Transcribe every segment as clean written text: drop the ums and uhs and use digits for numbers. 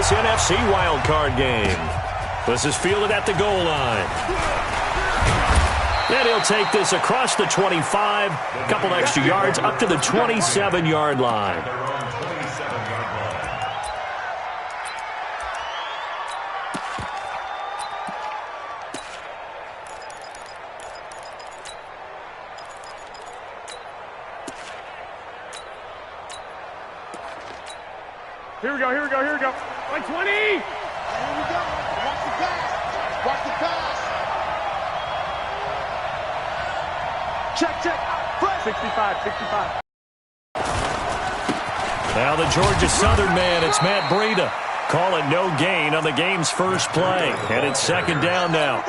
this NFC wildcard game. This is fielded at the goal line. And he'll take this across the 25, a couple extra yards up to the 27-yard line. Here we go, here we go, here we go. 120! Here we go. Watch the pass. Watch the pass. Check, check. 65, 65. Now the Georgia Southern man, it's Matt Breida. Call it no gain on the game's first play. And it's second down now.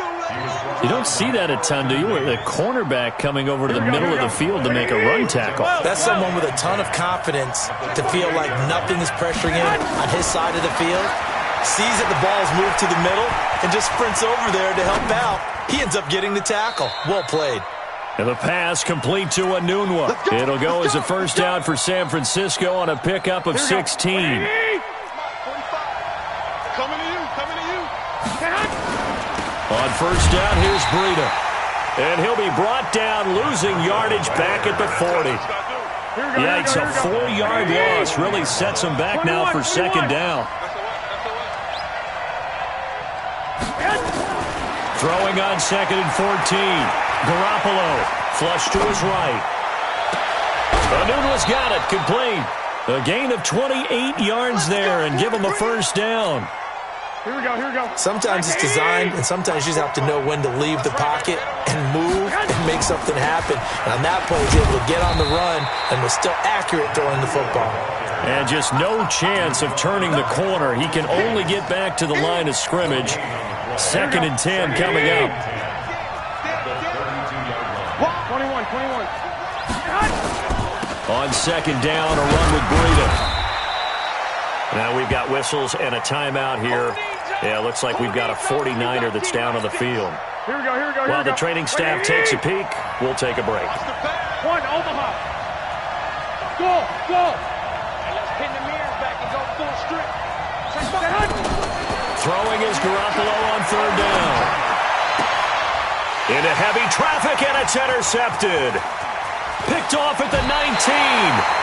You don't see that a ton, do you? The cornerback coming over to the middle of the field to make a run tackle. That's someone with a ton of confidence to feel like nothing is pressuring him on his side of the field. Sees that the ball's moved to the middle and just sprints over there to help out. He ends up getting the tackle. Well played. And the pass complete to Anunwa. It'll go as a first down for San Francisco on a pickup of 16. Coming to you, coming to you. On first down, here's Breida. And he'll be brought down, losing yardage back at the 40. Yikes, a 4-yard loss really sets him back now for second down. Throwing on second and 14. Garoppolo, flush to his right. Anunwa's got it, complete. A gain of 28 yards there and give him a first down. Here we go, here we go. Sometimes it's designed, and sometimes you just have to know when to leave the pocket and move and make something happen. And on that play, he's able to get on the run and was still accurate throwing the football. And just no chance of turning the corner. He can only get back to the line of scrimmage. Second and 10 coming up. 21, 21. On second down, a run with Breida. Now we've got whistles and a timeout here. Yeah, looks like we've got a 49er that's down on the field. Here we go, here we go. While the training staff takes a peek, we'll take a break. One, Omaha. Go, go. Let's pin the mirrors back and go full strip. Throwing is Garoppolo on third down. Into heavy traffic, and it's intercepted. Picked off at the 19.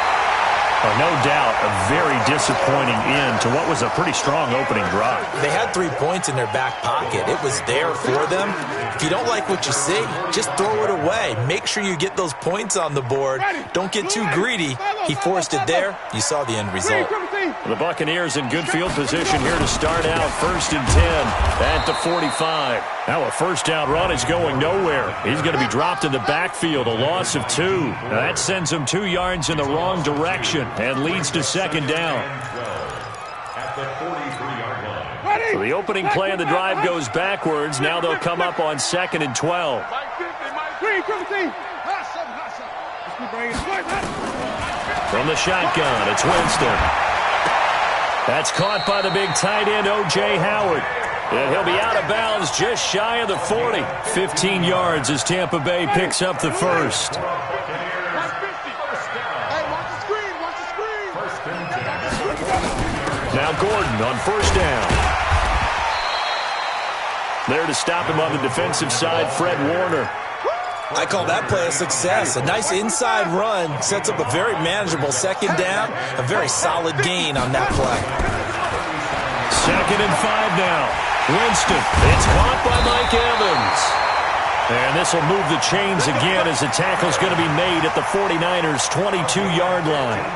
No doubt a very disappointing end to what was a pretty strong opening drive. They had 3 points in their back pocket. It was there for them. If you don't like what you see, just throw it away. Make sure you get those points on the board. Don't get too greedy. He forced it there. You saw the end result. The Buccaneers in good field position here to start out. First and 10 at the 45. Now a first down run is going nowhere. He's going to be dropped in the backfield, a loss of 2. Now that sends him 2 yards in the wrong direction and leads to second down. So the opening play of the drive goes backwards. Now they'll come up on second and 12. From the shotgun, it's Winston. That's caught by the big tight end, O.J. Howard. And he'll be out of bounds just shy of the 40. 15 yards as Tampa Bay picks up the first. Now Gordon on first down. There to stop him on the defensive side, Fred Warner. I call that play a success. A nice inside run sets up a very manageable second down. A very solid gain on that play. Second and 5 now. Winston. It's caught by Mike Evans. And this will move the chains again as the tackle's going to be made at the 49ers' 22-yard line.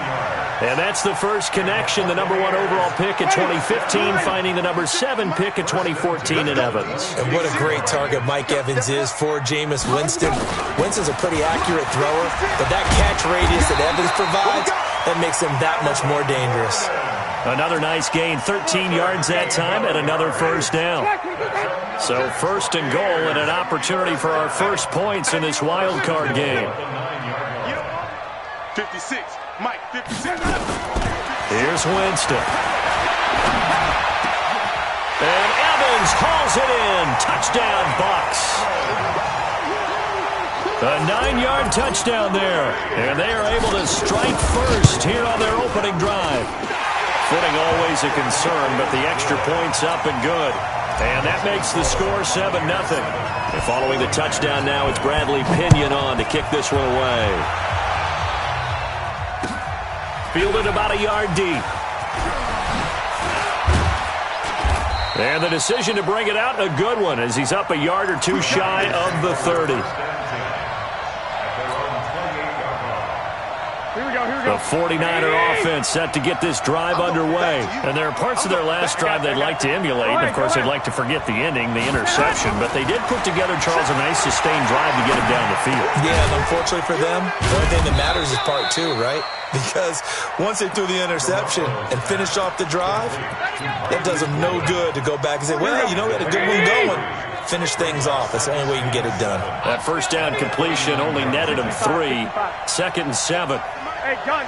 And that's the first connection. The number 1 overall pick at 2015, finding the number 7 pick at 2014 in Evans. And what a great target Mike Evans is for Jameis Winston. Winston's a pretty accurate thrower, but that catch radius that Evans provides, that makes him that much more dangerous. Another nice gain, 13 yards that time, and another first down. So first and goal and an opportunity for our first points in this wild card game. 56. Mike, 56. Here's Winston. And Evans hauls it in. Touchdown, Bucs. A 9-yard touchdown there. And they are able to strike first here on their opening drive. Footing always a concern, but the extra point's up and good. And that makes the score 7-0. And following the touchdown now, it's Bradley Pinion on to kick this one away. Fielded about a yard deep. And the decision to bring it out, a good one, as he's up a yard or two shy of the 30. The 49er offense set to get this drive underway. And there are parts of their last drive they'd like to emulate. And, of course, they'd like to forget the ending, the interception. But they did put together, Charles, a nice sustained drive to get him down the field. Yeah, and unfortunately for them, the only thing that matters is part two, right? Because once they threw the interception and finished off the drive, that does them no good to go back and say, well, you know, we had a good one going. Finish things off. That's the only way you can get it done. That first down completion only netted him 3. 2nd and 7. Hey, gun.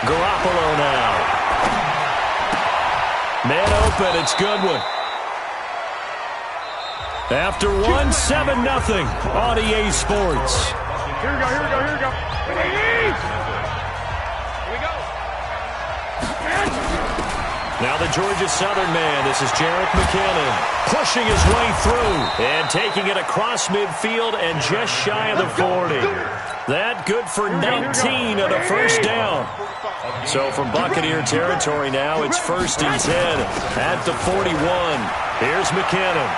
Garoppolo now. Man open, it's Goodwin. After 1, 7-0 on EA Sports. Here we go. Here we go. Now the Georgia Southern man, this is Jerick McKinnon, pushing his way through and taking it across midfield and just shy of the 40. That good for 19 and a first down. So from Buccaneer territory now, it's 1st and 10 at the 41. Here's McKinnon.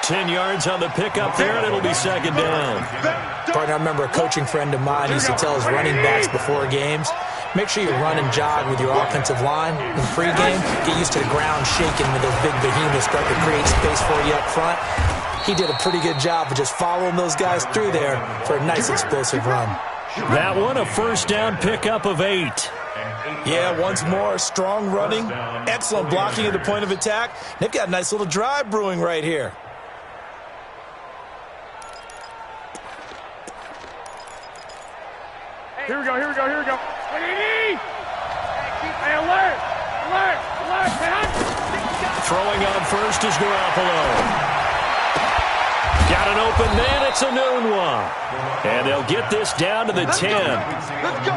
10 yards on the pickup there, and it'll be 2nd down. Partner, I remember a coaching friend of mine used to tell his running backs before games, make sure you run and jog with your offensive line in pregame. Get used to the ground shaking when those big behemoths start to create space for you up front. He did a pretty good job of just following those guys through there for a nice explosive run. That one, a first down pickup of 8. Yeah, once more, strong running, excellent blocking at the point of attack. They've got a nice little drive brewing right here. Here we go. Hey, alert. Throwing on first is Garoppolo. Got an open man, it's a noon one. And they'll get this down to the 10.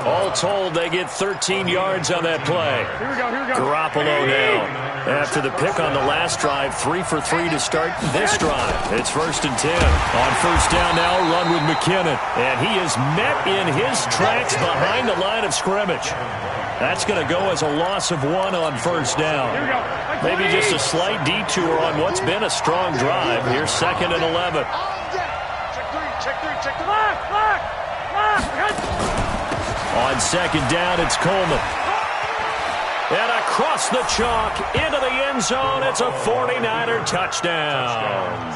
All told, they get 13 yards on that play. Here we go. Garoppolo now. After the pick on the last drive, 3 for 3 to start this drive. It's 1st and 10. On first down now, run with McKinnon. And he is met in his tracks behind the line of scrimmage. That's going to go as a loss of 1 on first down. Maybe just a slight detour on what's been a strong drive. Here's 2nd and 11. Check the lock. On 2nd down, it's Coleman. And across the chalk, into the end zone, it's a 49er touchdown.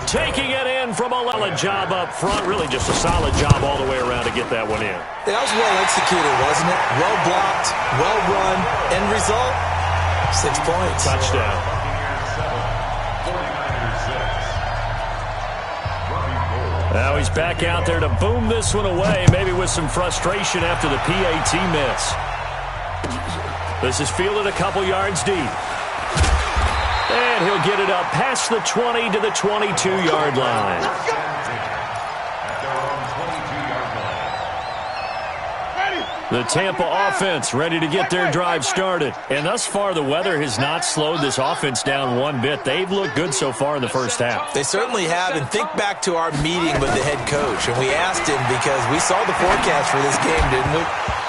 Taking it in from a solid job up front. Really just a solid job all the way around to get that one in. That was well executed, wasn't it? Well blocked, well run. End result, 6 points. Touchdown. Now he's back out there to boom this one away, maybe with some frustration after the PAT miss. This is fielded a couple yards deep. And he'll get it up past the 20 to the 22-yard line. The Tampa offense ready to get their drive started. And thus far, the weather has not slowed this offense down one bit. They've looked good so far in the first half. They certainly have. And think back to our meeting with the head coach. And we asked him, because we saw the forecast for this game, didn't we?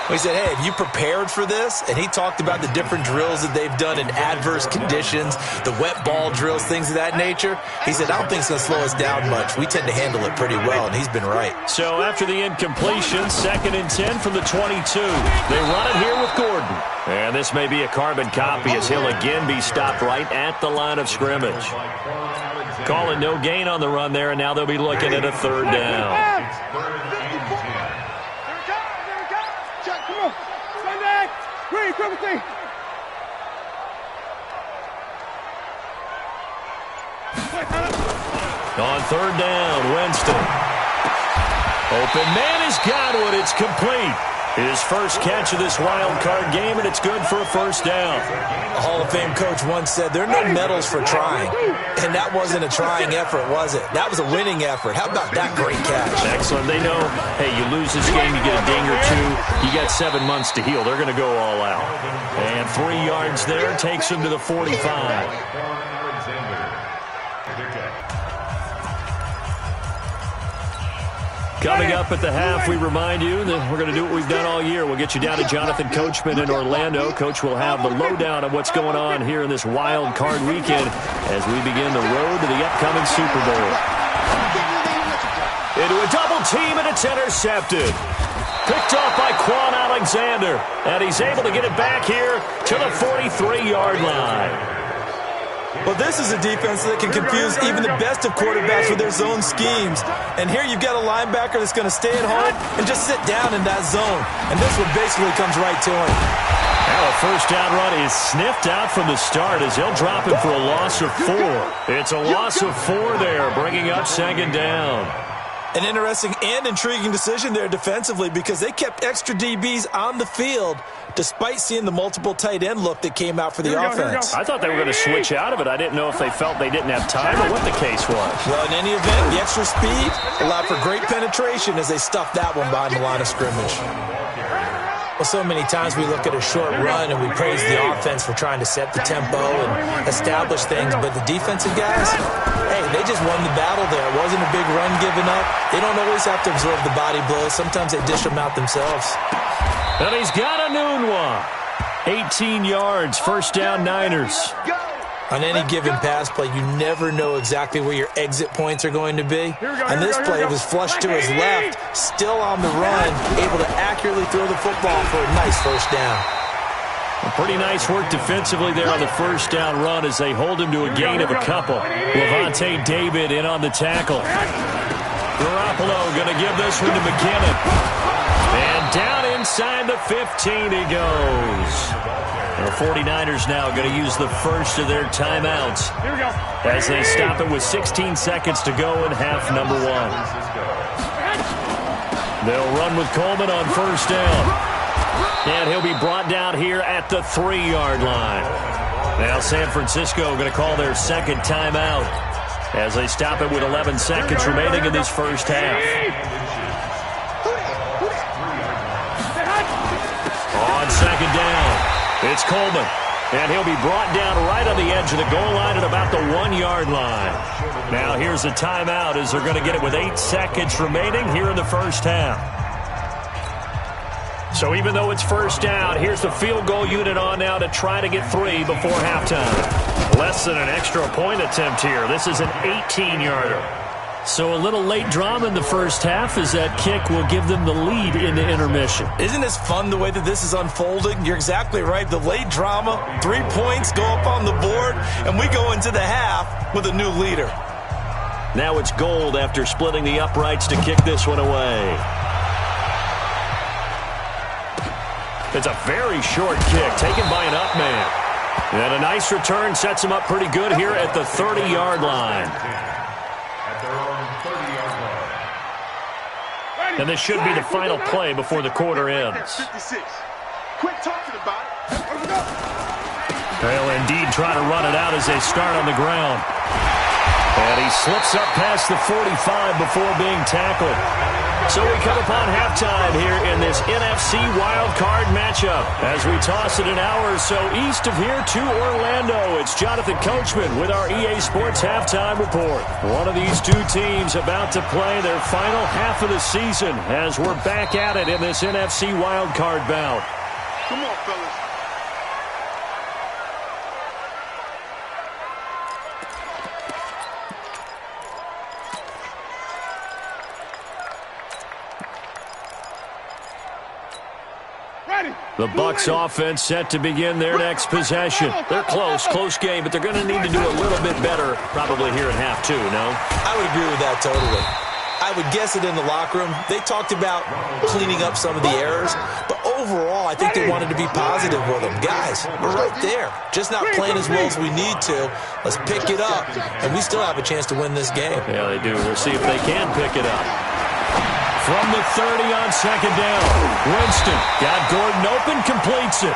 We said, hey, have you prepared for this? And he talked about the different drills that they've done in adverse conditions, the wet ball drills, things of that nature. He said, I don't think it's going to slow us down much. We tend to handle it pretty well, and he's been right. So after the incompletion, 2nd and 10 from the 22. They run it here with Gordon. And this may be a carbon copy as he'll again be stopped right at the line of scrimmage. Calling no gain on the run there, and now they'll be looking at a 3rd down. On 3rd down, Winston. Open man is Godwin. It's complete. His first catch of this wild card game, and it's good for a first down. A Hall of Fame coach once said, there are no medals for trying. And that wasn't a trying effort, was it? That was a winning effort. How about that great catch? Excellent. They know, hey, you lose this game, you get a ding or two. You got 7 months to heal. They're going to go all out. And 3 yards there takes him to the 45. Coming up at the half, we remind you that we're going to do what we've done all year. We'll get you down to Jonathan Coachman in Orlando. Coach will have the lowdown of what's going on here in this wild card weekend as we begin the road to the upcoming Super Bowl. Into a double team, and it's intercepted. Picked off by Quan Alexander, and he's able to get it back here to the 43-yard line. Well, this is a defense that can confuse even the best of quarterbacks with their zone schemes. And here you've got a linebacker that's going to stay at home and just sit down in that zone. And this one basically comes right to him. Now a first down run is sniffed out from the start as he'll drop him for a loss of 4. It's a loss of 4 there, bringing up second down. An interesting and intriguing decision there defensively because they kept extra DBs on the field despite seeing the multiple tight end look that came out for the offense. I thought they were going to switch out of it. I didn't know if they felt they didn't have time or what the case was. Well, in any event, the extra speed allowed for great penetration as they stuffed that one behind the line of scrimmage. Well, so many times we look at a short run and we praise the offense for trying to set the tempo and establish things, but the defensive guys, hey, they just won the battle there. It wasn't a big run given up. They don't always have to absorb the body blows. Sometimes they dish them out themselves. And he's got a noon one. 18 yards, first down Niners. On any given pass play, you never know exactly where your exit points are going to be. And this play was flushed to his left, still on the run, able to accurately throw the football for a nice first down. Pretty nice work defensively there on the first down run as they hold him to a gain of a couple. Levante David in on the tackle. Garoppolo going to give this one to McKinnon. And down inside the 15 he goes. The 49ers now going to use the first of their timeouts as they stop it with 16 seconds to go in half number 1. They'll run with Coleman on first down. And he'll be brought down here at the 3-yard line. Now San Francisco going to call their second timeout as they stop it with 11 seconds remaining in this first half. On second down, it's Coleman. And he'll be brought down right on the edge of the goal line at about the 1-yard line. Now here's a timeout as they're going to get it with 8 seconds remaining here in the first half. So even though it's first down, here's the field goal unit on now to try to get 3 before halftime. Less than an extra point attempt here. This is an 18-yarder. So a little late drama in the first half as that kick will give them the lead in the intermission. Isn't this fun the way that this is unfolding? You're exactly right. The late drama, 3 points go up on the board, and we go into the half with a new leader. Now it's Gold after splitting the uprights to kick this one away. It's a very short kick taken by an up man. And a nice return sets him up pretty good here at the 30-yard line. And this should be the final play before the quarter ends. They'll indeed try to run it out as they start on the ground. And he slips up past the 45 before being tackled. So we come upon halftime here in this NFC wildcard matchup. As we toss it an hour or so east of here to Orlando, it's Jonathan Coachman with our EA Sports Halftime Report. One of these two teams about to play their final half of the season as we're back at it in this NFC wildcard bout. Come on, fellas. The Bucs offense set to begin their next possession. They're close game, but they're going to need to do a little bit better probably here in half 2, no? I would agree with that totally. I would guess it in the locker room. They talked about cleaning up some of the errors, but overall I think they wanted to be positive with them. Guys, we're right there. Just not playing as well as we need to. Let's pick it up, and we still have a chance to win this game. Yeah, they do. We'll see if they can pick it up. From the 30 on second down. Winston got Gordon open, completes it.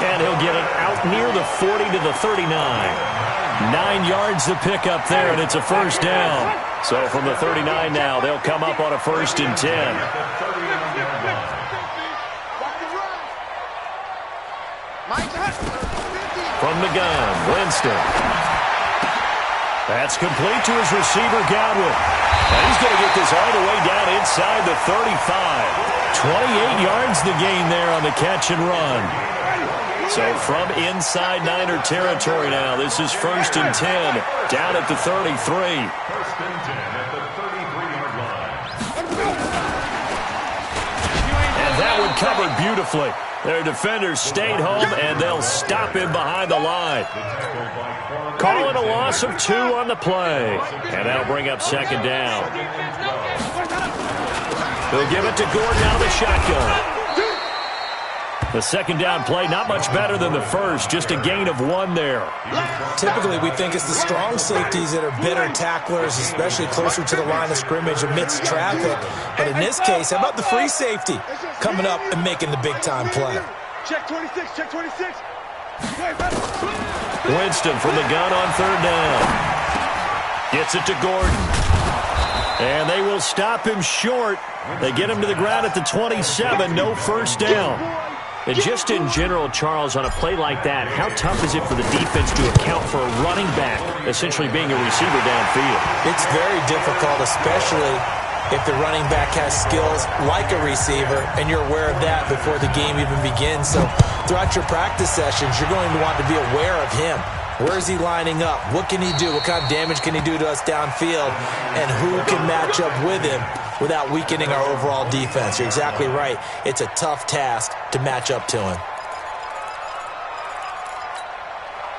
And he'll get it out near the 40 to the 39. 9 yards to pick up there, and it's a first down. So from the 39 now, they'll come up on a 1st and 10. From the gun, Winston. That's complete to his receiver, Godwin. And he's going to get this all the way down inside the 35. 28 yards the gain there on the catch and run. So from inside Niner territory now, this is 1st and 10, down at the 33. 1st and 10 at the 33-yard line. And that one covered beautifully. Their defenders stayed home, and they'll stop him behind the line. Call it a loss of 2 on the play. And that'll bring up second down. He'll give it to Gordon out of the shotgun. The second down play, not much better than the first, just a gain of 1 there. Typically, we think it's the strong safeties that are better tacklers, especially closer to the line of scrimmage amidst traffic. But in this case, how about the free safety coming up and making the big-time play? Check 26, check 26. Winston from the gun on 3rd down. Gets it to Gordon. And they will stop him short. They get him to the ground at the 27, no first down. And just in general, Charles, on a play like that, how tough is it for the defense to account for a running back essentially being a receiver downfield? It's very difficult, especially if the running back has skills like a receiver, and you're aware of that before the game even begins. So throughout your practice sessions, you're going to want to be aware of him. Where is he lining up? What can he do? What kind of damage can he do to us downfield? And who can match up with him without weakening our overall defense? You're exactly right. It's a tough task to match up to him.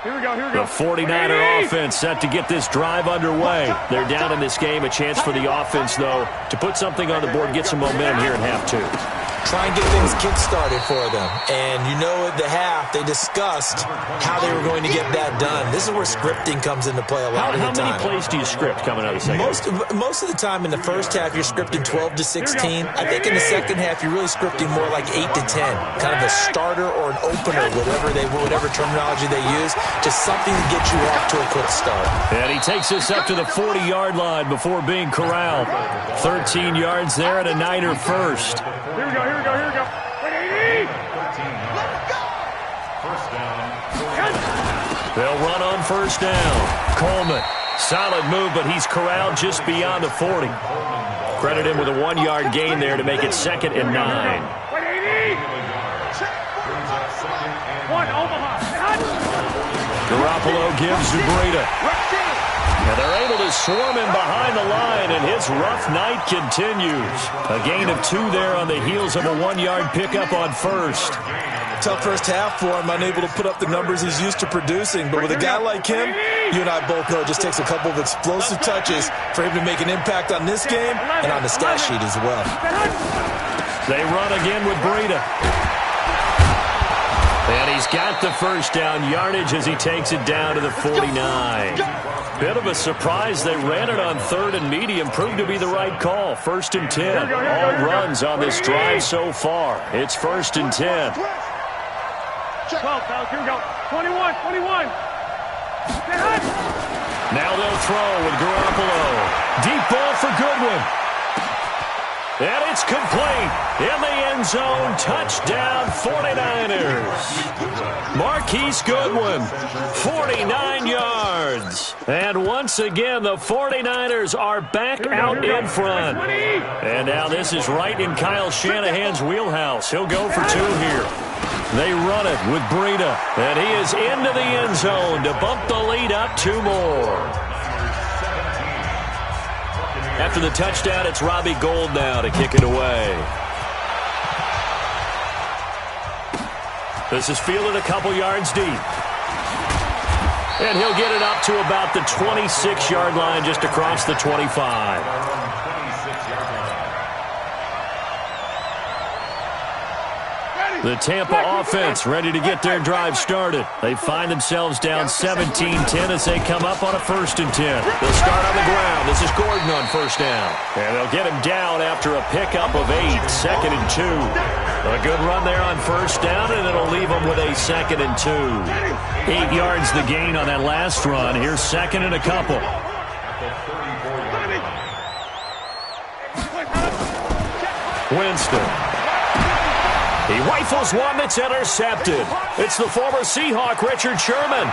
Here we go, here we go. The 49er offense set to get this drive underway. They're down in this game. A chance for the offense, though, to put something on the board, get some momentum here in half 2. Try and get things kick-started for them. And you know at the half, they discussed how they were going to get that done. This is where scripting comes into play a lot of the time. How many plays do you script coming out of the second half? Most of the time in the first half, you're scripting 12 to 16. I think in the second half, you're really scripting more like 8 to 10. Kind of a starter or an opener, whatever terminology they use. Just something to get you off to a quick start. And he takes us up to the 40-yard line before being corralled. 13 yards there and a Niner first. Here we go, here we go, here we go. 180! First down. They'll run on first down. Coleman, solid move, but he's corralled just beyond the 40. Credit him with a 1-yard gain there to make it 2nd and 9. 180! One, Omaha. Garoppolo gives to Breida. And they're able to swarm him behind the line, and his rough night continues. A gain of 2 there on the heels of a 1-yard pickup on first. Tough first half for him, unable to put up the numbers he's used to producing. But with a guy like him, you and I both know it just takes a couple of explosive touches for him to make an impact on this game and on the stat sheet as well. They run again with Breida. And he's got the first down yardage as he takes it down to the 49. Bit of a surprise. They ran it on 3rd and medium. Proved to be the right call. 1st and 10. All runs on this drive so far. It's 1st and 10. 12, fellas. Here we go. 21, 21. Now they'll throw with Garoppolo. Deep ball for Goodwin. And it's complete. In the end zone. Touchdown 49ers. Marquise Goodwin. 49 yards. And once again, the 49ers are back out in front. And now this is right in Kyle Shanahan's wheelhouse. He'll go for 2 here. They run it with Breida. And he is into the end zone to bump the lead up 2 more. After the touchdown, it's Robbie Gould now to kick it away. This is fielded a couple yards deep. And he'll get it up to about the 26-yard line, just across the 25. The Tampa offense ready to get their drive started. They find themselves down 17-10 as they come up on a 1st and 10. They'll start on the ground. This is Gordon on 1st down. And they'll get him down after a pickup of 8, 2nd and 2. A good run there on 1st down, and it'll leave them with a 2nd and 2. 8 yards the gain on that last run. Here's 2nd and a couple. Winston. He rifles one that's intercepted. It's the former Seahawk, Richard Sherman.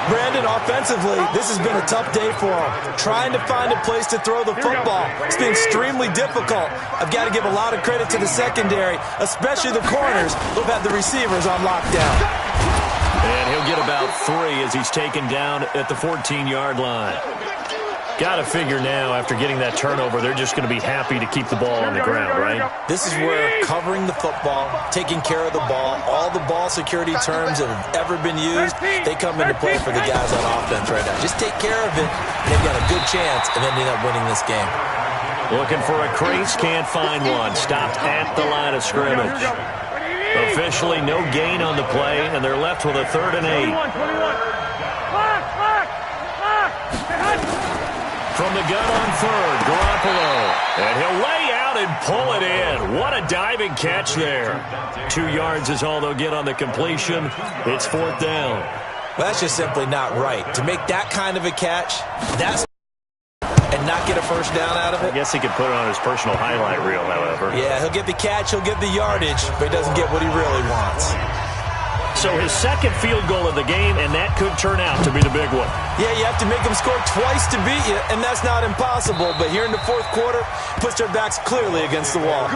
Brandon, offensively, this has been a tough day for him. Trying to find a place to throw the football. It's been extremely difficult. I've got to give a lot of credit to the secondary, especially the corners who've had the receivers on lockdown. And he'll get about 3 as he's taken down at the 14-yard line. Got to figure now, after getting that turnover, they're just going to be happy to keep the ball on the ground, right? This is where covering the football, taking care of the ball, all the ball security terms that have ever been used, they come into play for the guys on offense right now. Just take care of it, and they've got a good chance of ending up winning this game. Looking for a crease, can't find one. Stopped at the line of scrimmage. Officially no gain on the play, and they're left with a 3rd and 8. From the gun on 3rd, Garoppolo. And he'll lay out and pull it in. What a diving catch there. 2 yards is all they'll get on the completion. It's 4th down. Well, that's just simply not right. To make that kind of a catch, and not get a 1st down out of it. I guess he could put it on his personal highlight reel, however. Yeah, he'll get the catch, he'll get the yardage, but he doesn't get what he really wants. So his 2nd field goal of the game, and that could turn out to be the big one. Yeah, you have to make them score twice to beat you, and that's not impossible. But here in the 4th quarter, puts their backs clearly against the wall.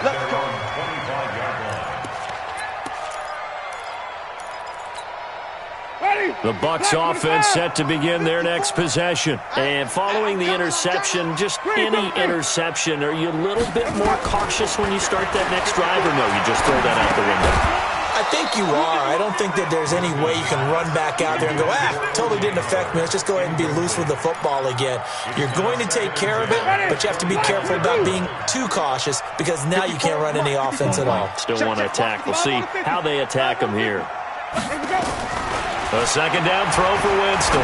Let's go. The Bucs offense set to begin their next possession. And following the interception, just any interception, are you a little bit more cautious when you start that next drive, or no, you just throw that out the window? I think you are. I don't think that there's any way you can run back out there and go, totally didn't affect me. Let's just go ahead and be loose with the football again. You're going to take care of it, but you have to be careful about being too cautious because now you can't run any offense at all. Still want to attack. We'll see how they attack them here. A 2nd down throw for Winston.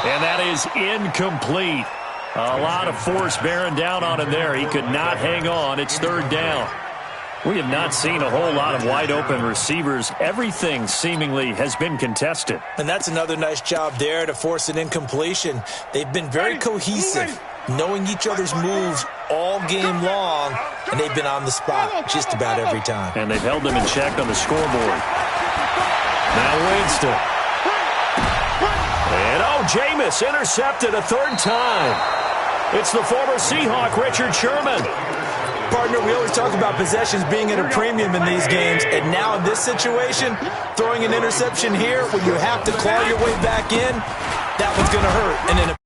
And that is incomplete. A lot of force bearing down on him there. He could not hang on. It's 3rd down. We have not seen a whole lot of wide-open receivers. Everything seemingly has been contested. And that's another nice job there to force an incompletion. They've been very cohesive, knowing each other's moves all game long, and they've been on the spot just about every time. And they've held them in check on the scoreboard. Now Winston. And, Jameis intercepted a 3rd time. It's the former Seahawk, Richard Sherman. Partner, we always talk about possessions being at a premium in these games, and now in this situation, throwing an interception here when you have to claw your way back in, that one's going to hurt. And in a